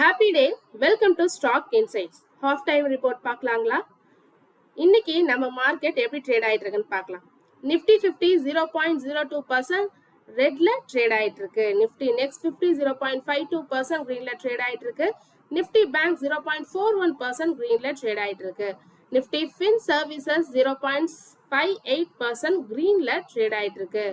Happy day. Welcome to stock insights. Half time report பார்க்கலாங்களா? இன்னைக்கு நம்ம மார்க்கெட் எப்படி ட்ரேட் ஆயிட்டு இருக்குன்னு பார்க்கலாம். நிஃப்டி 50 0.02% ரெட்ல ட்ரேட் ஆயிட்டு இருக்கு. நிஃப்டி நெக்ஸ்ட் 50 0.52% கிரீன்ல ட்ரேட் ஆயிட்டு இருக்கு. நிஃப்டி பேங்க் 0.41% கிரீன்ல ட்ரேட் ஆயிட்டு இருக்கு. நிஃப்டி ஃபின் சர்வீசஸ் 0.58% கிரீன்ல ட்ரேட் ஆயிட்டு இருக்கு.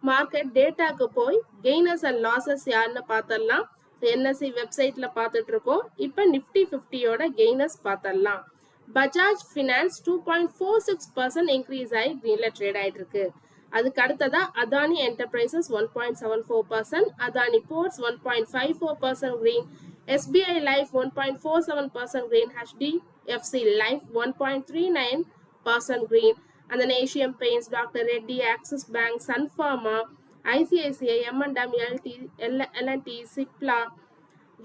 மார்க்கெட் டேட்டாக்கு போய் கெய்னர்ஸ் அண்ட் லாசஸ் யாருன்னு பார்த்தரலாம். என்எஸ்சி வெப்சைட்ல பார்த்துட்டு இருக்கோம். இப்போ நிஃப்டி 50யோட கெய்னர்ஸ் பார்த்தரலாம். பஜாஜ் ஃபினான்ஸ் 2.46% இன்க்ரீஸ் ஆகி கிரீன்ல ட்ரேட் ஆயிட்டு இருக்கு. அதுக்கு அடுத்ததா Adani Enterprises 1.74%, Adani Ports 1.54% green, SBI Life 1.47% green, HDFC Life 1.39% green, and then Asian Paints, Dr. Reddy, Axis Bank, Sun Pharma, ICICI, M&M, L&T, Cipla,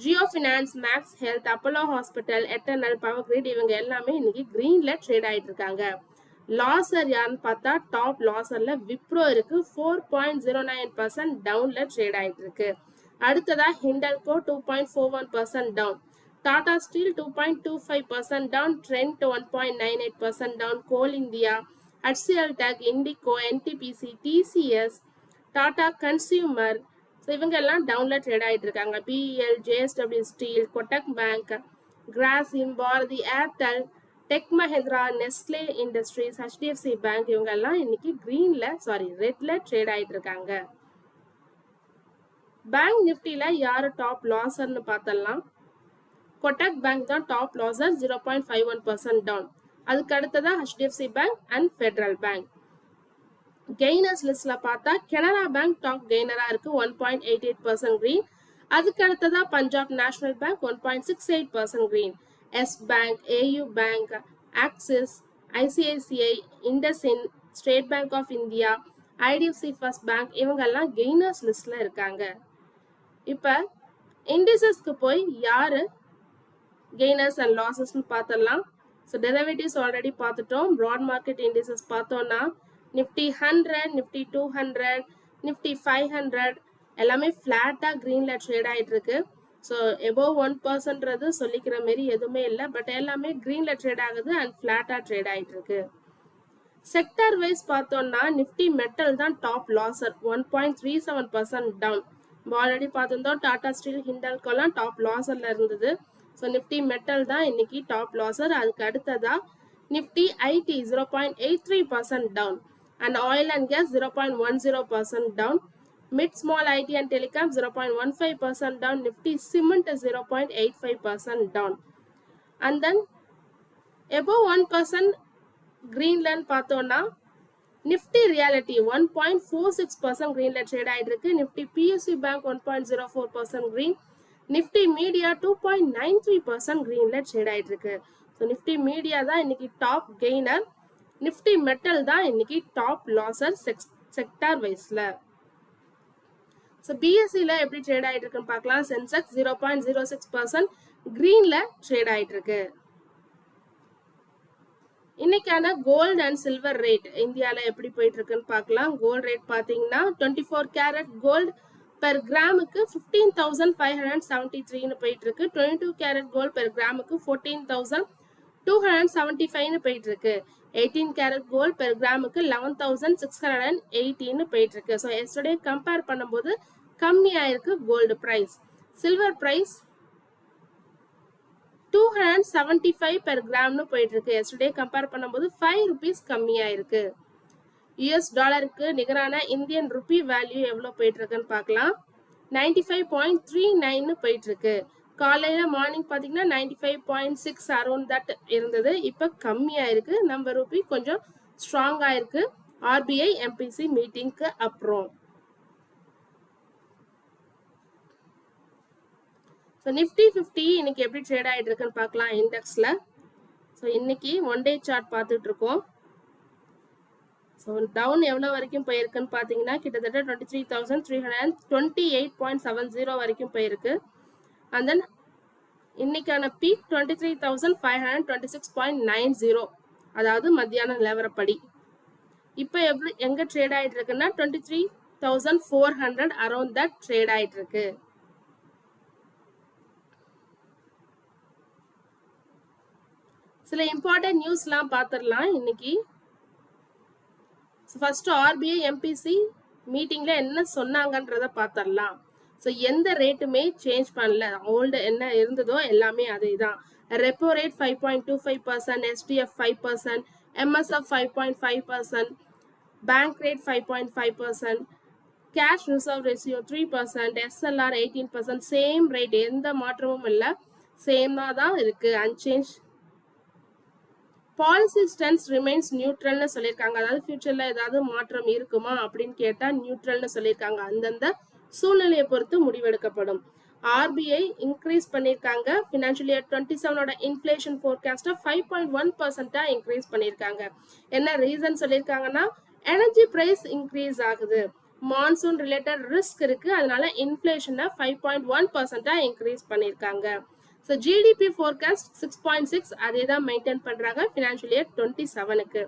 Geo Finance, Max Health, Apollo Hospital, Eternal, Power Grid இவங்க எல்லாமே இன்னைக்கு கிரீன்ல trade ஆயிட்டு இருக்காங்க. லாசர் யாருன்னு பார்த்தா top லாசர்ல Wipro இருக்கு. 4.09% டவுன்ல ட்ரேட் ஆயிட்டு இருக்கு. அடுத்ததா ஹிண்டல்கோ 2.41% down, Tata Steel 2.25% down, Trent 1.98% down, Coal India, HCL Tech, Indico, NTPC, TCS, Tata Consumer இவங்க எல்லாம் டவுன்ல ட்ரேட் ஆயிட்டு இருக்காங்க. BEL, JSW Steel, Kotak Bank, Grasim, Bharti Airtel, Tech Mahindra, Nestle Industries, HDFC Bank இவங்க எல்லாம் இன்னைக்கு ரெட்ல ட்ரேட் ஆயிட்டு இருக்காங்க. பேங்க் நிஃப்டில யாரு டாப் லாசர்னு பார்த்தலாம். கொட்டக் பேங்க் தான் டாப் லாசர், 0.51% டவுன். அதுக்கு அடுத்ததா HDFC bank and federal bank. Gainers லிஸ்ட்ல பார்த்தா கனரா பேங்க் டாப் கெய்னரா இருக்கு, 1.88% கிரீன். அதுக்கு அடுத்ததா Punjab National Bank 1.68% green. Yes Bank, AU bank, Axis, ICICI, IndusInd, State Bank of India, IDFC First Bank இவங்க எல்லாம் கெய்னர்ஸ் லிஸ்ட்ல இருக்காங்க. இப்ப இண்டிசஸ்க்கு போய் யாரு கெய்னர்ஸ் அண்ட் லாசஸ்னு பார்த்தலாம். ஸோ டெரிவேட்டிவ்ஸ் ஆல்ரெடி பார்த்துட்டோம். ப்ராட் மார்க்கெட் இண்டிசஸ் பார்த்தோம்னா நிஃப்டி 100, நிஃப்டி 200, நிஃப்டி 500 எல்லாமே ஃப்ளாட்டா கிரீன்ல ட்ரேட் ஆயிட்டு இருக்கு. ஸோ எபோவ் 1%ன்றது சொல்லிக்கிற மாரி எதுவுமே இல்லை, பட் எல்லாமே கிரீன்ல ட்ரேட் ஆகுது அண்ட் ஃப்ளாட்டா ட்ரேட் ஆயிட்டு இருக்கு. செக்டர் வைஸ் பார்த்தோம்னா நிஃப்டி மெட்டல் தான் டாப் லாசர், 1.37% டவுன். ஆல்ரெடி பார்த்துருந்தோம் டாடா ஸ்டீல், ஹிண்டல்கோலாம் டாப் லாசர்ல இருந்தது. ஸோ நிஃப்டி மெட்டல் தான் இன்னைக்கு டாப் லாசர். அதுக்கு அடுத்ததா Nifty IT 0.83% down, and oil and gas 0.10% down, mid small IT and telecom 0.15% down, Nifty cement 0.85% down, and then above 1% greenland பார்த்தோம்னா Nifty reality 1.46% greenல trade ஆயிட்டு இருக்கு. Nifty PSU bank 1.04% green, Nifty media 2.93% greenல trade ஆயிட்டு இருக்கு. So Nifty media தான் இன்னைக்கு top gainer, Nifty metal தான் இன்னைக்கு top லாசர் செக்டார் வைஸ்ல. ஸோ பிஎஸ்சியில் எப்படி ட்ரேட் ஆயிட்டு இருக்குன்னு பார்க்கலாம். சென்செக்ஸ் 0.06% கிரீன்ல ட்ரேட் ஆயிட்டு இருக்கு. இன்னைக்கான கோல்டு அண்ட் சில்வர் ரேட் இந்தியாவில் எப்படி போயிட்டு இருக்குன்னு பார்க்கலாம். கோல்டு ரேட் பார்த்தீங்கன்னா 24 கேரட் கோல்டு பெர் கிராமுக்கு 15,573 போயிட்டு இருக்கு. 22 கேரட் கோல்டு பெர் கிராமுக்கு 14,275 போயிட்டு இருக்கு. 18 கேரட் கோல்ட் பெர் கிராமுக்கு 11,618 போயிட்டு இருக்கு. ஸோ எஸ்டர்டே கம்பேர் பண்ணும்போது கம்மியாயிருக்கு gold price. Silver price 275 per கிராம்னு போயிட்டு இருக்கு. எஸ்டர்டே கம்பேர் பண்ணும்போது 5 rupees கம்மியாயிருக்கு. US டாலருக்கு நிகரான இந்தியன் ருபி வேல்யூ எவ்வளோ போயிட்டு இருக்குன்னு பார்க்கலாம். 95.39 போயிட்டு இருக்கு. காலையில மார்னிங் பார்த்தீங்கன்னா 95.6 அரௌண்ட் தட் இருந்தது. இப்போ கம்மியாக இருக்கு. நம்ம ரூபி கொஞ்சம் ஸ்ட்ராங் ஆயிருக்கு RBI MPC மீட்டிங்க்கு அப்புறம். ஸோ நிஃப்டி 50 இன்னைக்கு எப்படி ட்ரேட் ஆகிட்டு இருக்குன்னு பார்க்கலாம் இண்டெக்ஸ்ல. ஸோ இன்னைக்கு ஒன் டே சார்ட் பார்த்துட்டு இருக்கோம். ஸோ டவுன் எவ்வளோ வரைக்கும் போயிருக்குன்னு பார்த்தீங்கன்னா கிட்டத்தட்ட 23,328.70 வரைக்கும் போயிருக்கு. அண்ட் தென் இன்னைக்கான பீக் 23,526.90, அதாவது மத்தியான நிலவரப்படி. இப்போ எங்க ட்ரேட் ஆயிட்டு இருக்குன்னா 23,400 அரௌண்ட் தட் ட்ரேட் ஆயிட்டு இருக்கு. சில இம்பார்ட்டன்ட் நியூஸ்லாம் பார்த்துடலாம் இன்னைக்கு. ஃபர்ஸ்ட் ஆர்பிஐ எம்பிசி மீட்டிங்ல என்ன சொன்னாங்கன்றத பார்த்துடலாம். ஸோ எந்த ரேட்டுமே சேஞ்ச் பண்ணல, ஓல்டு என்ன இருந்ததோ எல்லாமே அதே தான். Repo rate 5.25%, SDF 5%, MSF 5.5%, bank rate 5.5%, cash reserve ratio 3%, SLR 18%, same rate, எந்த மாற்றமும் இல்லை, சேமாக தான் இருக்கு, அன்சேஞ்ச். பாலிசி ஸ்டன்ஸ் ரிமைன்ஸ் நியூட்ரல்னு சொல்லியிருக்காங்க. அதாவது ஃபியூச்சர்ல ஏதாவது மாற்றம் இருக்குமா அப்படின்னு கேட்டா நியூட்ரல்னு சொல்லியிருக்காங்க. அந்தந்த சூழ்நிலையை பொறுத்து முடிவெடுக்கப்படும். ஆர்பிஐ இன்க்ரீஸ் பண்ணியிருக்காங்க. ஃபினான்ஷியல் இயர் 27 இன்ஃபிளேஷன் ஃபோர்காஸ்ட்டை 5.1% இன்க்ரீஸ் பண்ணியிருக்காங்க. என்ன ரீசன் சொல்லியிருக்காங்கன்னா, எனர்ஜி பிரைஸ் இன்க்ரீஸ் ஆகுது, மான்சூன் ரிலேட்டட் ரிஸ்க் இருக்கு, அதனால இன்ஃபிளேஷனை 5.1% இன்க்ரீஸ் பண்ணியிருக்காங்க. ஸோ ஜிடிபி ஃபோர்காஸ்ட் 6.6 அதே தான் மெயின்டைன் பண்ணுறாங்க ஃபினான்ஷியல் இயர் 27க்கு.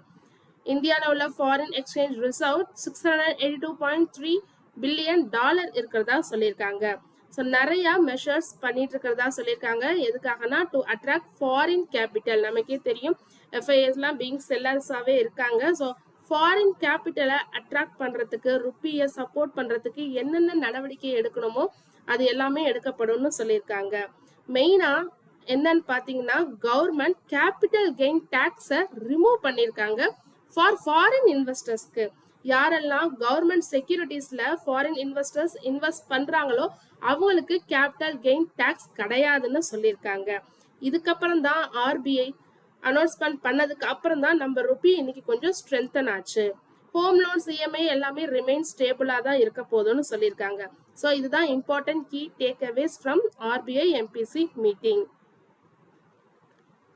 இந்தியாவில் உள்ள ஃபாரின் எக்ஸ்சேஞ்ச் ரிசர்வ் $682.3 பில்லியன் இருக்கிறதா சொல்லியிருக்காங்க. ஸோ நிறையா மெஷர்ஸ் பண்ணிட்டு இருக்கிறதா சொல்லியிருக்காங்க. எதுக்காகனா டு அட்ராக்ட் ஃபாரின் கேபிட்டல். நமக்கே தெரியும் எஃப்ஐஎஸ்லாம் பீங் செல்லர்ஸாகவே இருக்காங்க. ஸோ ஃபாரின் கேபிட்டலை அட்ராக்ட் பண்ணுறதுக்கு, ருப்பியை சப்போர்ட் பண்ணுறதுக்கு என்னென்ன நடவடிக்கை எடுக்கணுமோ அது எல்லாமே எடுக்கப்படும்னு சொல்லியிருக்காங்க. மெயினா என்னன்னு பாத்தீங்கன்னா, கவர்மெண்ட் கேபிட்டல் கெயின் டாக்ஸை ரிமூவ் பண்ணியிருக்காங்க ஃபார் ஃபாரின் இன்வெஸ்டர்ஸ்க்கு. யாரெல்லாம் கவர்மெண்ட் செக்யூரிட்டிஸ்ல ஃபாரின் இன்வெஸ்டர்ஸ் இன்வெஸ்ட் பண்றாங்களோ அவங்களுக்கு கேபிட்டல் கெயின் டாக்ஸ் கிடையாதுன்னு சொல்லியிருக்காங்க. இதுக்கப்புறம் தான் ஆர்பிஐ அனௌன்ஸ்மெண்ட் பண்ணதுக்கு அப்புறம் தான் நம்ம ருப்பி இன்னைக்கு கொஞ்சம் ஸ்ட்ரென்தன் ஆச்சு. ஹோம் லோன்ஸ் இஎம்ஐ எல்லாமே ரிமைன் ஸ்டேபிளா தான் இருக்க போதும்னு சொல்லியிருக்காங்க. ஸோ இதுதான் important key takeaways from RBI MPC meeting.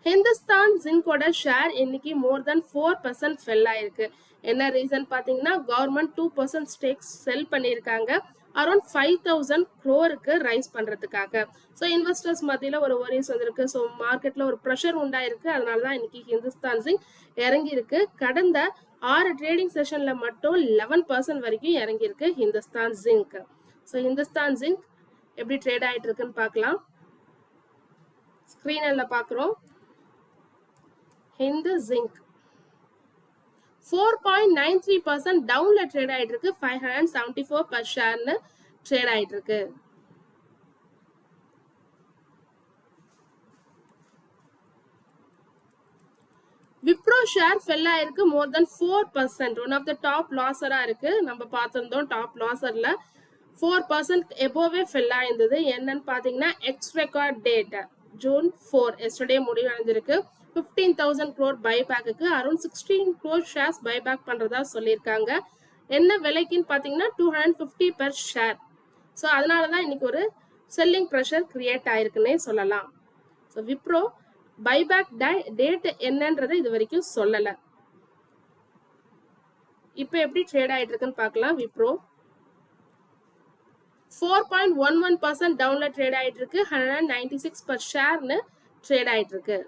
Hindustan ஜிங்கோட ஷேர் இன்னைக்கு மோர் தென் 4% ஃபெல் ஆயிருக்கு. என்ன ரீசன் பார்த்தீங்கன்னா, கவர்மெண்ட் 2% ஸ்டேக்ஸ் செல் பண்ணியிருக்காங்க அரௌண்ட் 5,000 crore ரைஸ் பண்றதுக்காக. ஸோ இன்வெஸ்டர்ஸ் மத்தியில் ஒரு ஒரிஸ் வந்திருக்கு. ஸோ மார்க்கெட்ல ஒரு ப்ரெஷர் உண்டாயிருக்கு. அதனால தான் இன்னைக்கு ஹிந்துஸ்தான் ஜிங்க் இறங்கி இருக்கு. கடந்த 6 ட்ரேடிங் செஷன்ல மட்டும் 11% வரைக்கும் இறங்கியிருக்கு Hindustan Zinc. So Hindustan Zinc எப்படி ட்ரேட் ஆயிட்டு இருக்குன்னு பார்க்கலாம். ஸ்கிரீன்ல பார்க்குறோம். ஹிந்து ஜிங்க் 4.93% டவுன்ல ட்ரேட் ஆயிட்டு இருக்கு. 574 per ஷேர்னு ட்ரேட் ஆயிட்டு இருக்கு. விப்ரோ ஷேர் ஃபெல் ஆயிருக்கு மோர் தென் 4%. ஒன் ஆஃப் த டாப் லாஸரா இருக்கு. நம்ம பார்த்திருந்தோம் டாப் லாஸர்ல 4% எபோவே ஃபெல் ஆயிருந்தது. என்னன்னு பாத்தீங்கன்னா, ex record date June 4 yesterday முடிவடைஞ்சிருக்கு. 15,000 crore பைபேக்கு அரௌண்ட் 16 crore ஷேர்ஸ் பைபேக் பண்றதா சொல்லியிருக்காங்க. என்ன விலைக்குன்னு பாத்தீங்கன்னா 250 per ஷேர். ஸோ அதனாலதான் இன்னைக்கு ஒரு செல்லிங் ப்ரெஷர் கிரியேட் ஆயிருக்குன்னே சொல்லலாம். ஸோ விப்ரோ பைபேக் டேட் என்னன்றதை இது வரைக்கும் சொல்லல. இப்போ எப்படி ட்ரேட் ஆயிட்டு இருக்குன்னு பார்க்கலாம். விப்ரோ 4.11% டவுன்ல ட்ரேட் ஆயிட்டு இருக்கு. 196 per ஷேர்னு ட்ரேட் ஆயிட்டு இருக்கு.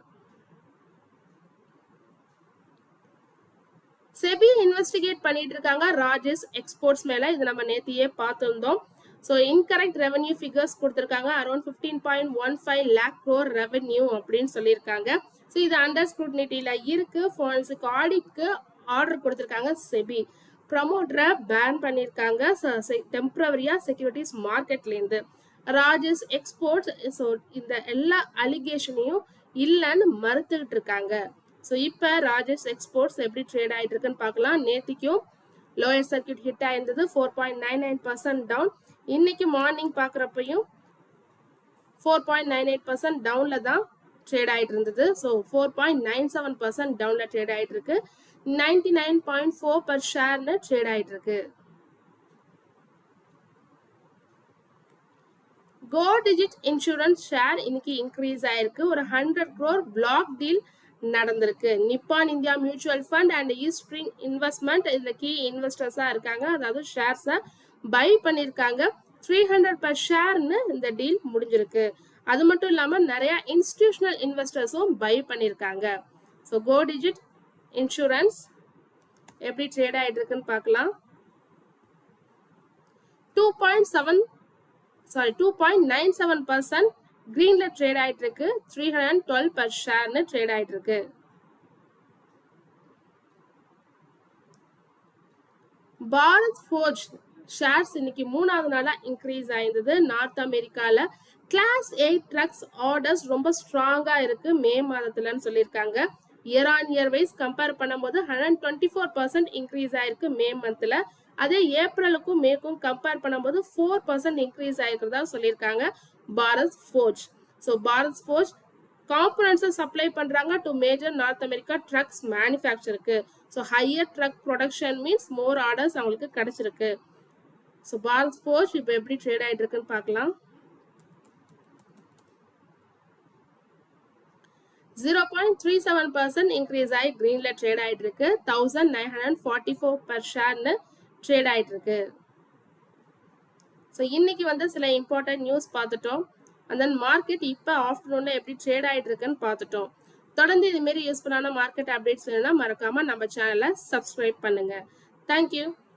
செபி இன்வெஸ்டிகேட் பண்ணிட்டு இருக்காங்க ராஜேஷ் எக்ஸ்போர்ட்ஸ் மேல. இது நம்ம நேத்தியே பார்த்திருந்தோம். ஸோ இன்கரெக்ட் ரெவன்யூ ஃபிகர்ஸ் கொடுத்துருக்காங்க. அரௌண்ட் 15.15 lakh crore ரெவன்யூ அப்படின்னு சொல்லியிருக்காங்க. ஸோ இது அண்டர் ஸ்க்ரூட்டினிட்டியில இருக்கு. ஃபாரன்சிக் ஆடிட்க்கு ஆர்டர் கொடுத்துருக்காங்க செபி. ப்ரமோட்டரை பேன் பண்ணியிருக்காங்க டெம்பரவரியா செக்யூரிட்டிஸ் மார்க்கெட்லேருந்து. ராஜேஷ் எக்ஸ்போர்ட்ஸ் ஸோ இந்த எல்லா அலிகேஷனையும் இல்லைன்னு மறுத்துக்கிட்டு இருக்காங்க. ஸோ இப்போ ராஜேஷ் எக்ஸ்போர்ட்ஸ் எப்படி ட்ரேட் ஆகிட்டு இருக்குன்னு பார்க்கலாம். நேத்திக்கும் லோயர் சர்க்கியூட் ஹிட் ஆயிருந்தது. 4.99% டவுன். இன்னைக்கு மார்னிங் பார்க்குறப்பையும் 4.98% டவுன்ல தான் ட்ரேட் ஆகிட்டு இருந்தது. ஸோ 4.97% டவுன்ல ட்ரேட் ஆகிட்டு இருக்கு. 99.4 per ஷேர்னு ட்ரேட் ஆகிட்டு இருக்கு. கோ டிஜிட் இன்சூரன்ஸ் ஷேர் இன்னைக்கு இன்க்ரீஸ் ஆயிருக்கு. ஒரு 100 crore பிளாக் டீல் நடந்திருக்கு. Nippon India mutual fund and East Spring investment இதுல கீ இன்வெஸ்டர்ஸா இருக்காங்க. அதாவது ஷேர்ஸை பை பண்ணிருக்காங்க. 300 per ஷேர்னு இந்த டீல் முடிஞ்சிருக்கு. அது மட்டும் இல்லாம நிறைய இன்ஸ்டிடியூஷனல் இன்வெஸ்டர்ஸும் பை பண்ணிருக்காங்க. ஸோ கோ டிஜிட் இன்சூரன்ஸ் எப்படி ட்ரேட் ஆயிட்டு இருக்குன்னு பார்க்கலாம். 2.97% கிரீன்ல ட்ரேட் ஆயிட்டு இருக்கு 312 பர் ஷேர்னு ட்ரேட் ஆயிட்டு இருக்கு. பாரத் ஃபோர்ஜ் ஷேர்ஸ் இன்னைக்கு 3வது நாளா இன்க்ரீஸ் ஆயிருந்தது. நார்த் அமெரிக்கால கிளாஸ் 8 ட்ரக்ஸ் ஆர்டர்ஸ் ரொம்ப ஸ்ட்ராங்கா இருக்கு மே மாதத்துலன்னு சொல்லியிருக்காங்க. Year on year wise compare பண்ணும்போது 124% இன்க்ரீஸ் ஆயிருக்கு மே மந்த்ல. அதே ஏப்ரலுக்கும் மேக்கும் கம்பேர் பண்ணும்போது 4% இன்க்ரீஸ் ஆயிருக்கிறதா சொல்லியிருக்காங்க Bharat Forge. So Bharat Forge காம்பனன்ட்ஸை சப்ளை பண்றாங்க to major North America trucks மேனுஃபேக்சருக்கு. So higher truck production means more orders அவங்களுக்கு கிடைச்சிருக்கு. ஸோ பாரத் ஃபோர்ஜ் இப்போ எப்படி ட்ரேட் ஆயிட்டு இருக்குன்னு பார்க்கலாம். 0.37% இன்க்ரீஸ் ஆகி கிரீன்ல ட்ரேட் ஆயிட்டு இருக்கு. 1944 பர் ஷேர்னு ட்ரேட் ஆயிட்டு இருக்கு. ஸோ இன்னைக்கு வந்து சில இம்பார்ட்டன்ட் நியூஸ் பார்த்துட்டோம். அண்ட் தென் மார்க்கெட் இப்போ ஆஃப்டர்நூன்ல எப்படி ட்ரேட் ஆயிட்டு இருக்குன்னு பார்த்துட்டோம். தொடர்ந்து இது மாதிரி யூஸ்ஃபுல்லான மார்க்கெட் அப்டேட்ஸ் வேணும்னா மறக்காம நம்ம சேனலை சப்ஸ்கிரைப் பண்ணுங்க. தேங்க்யூ.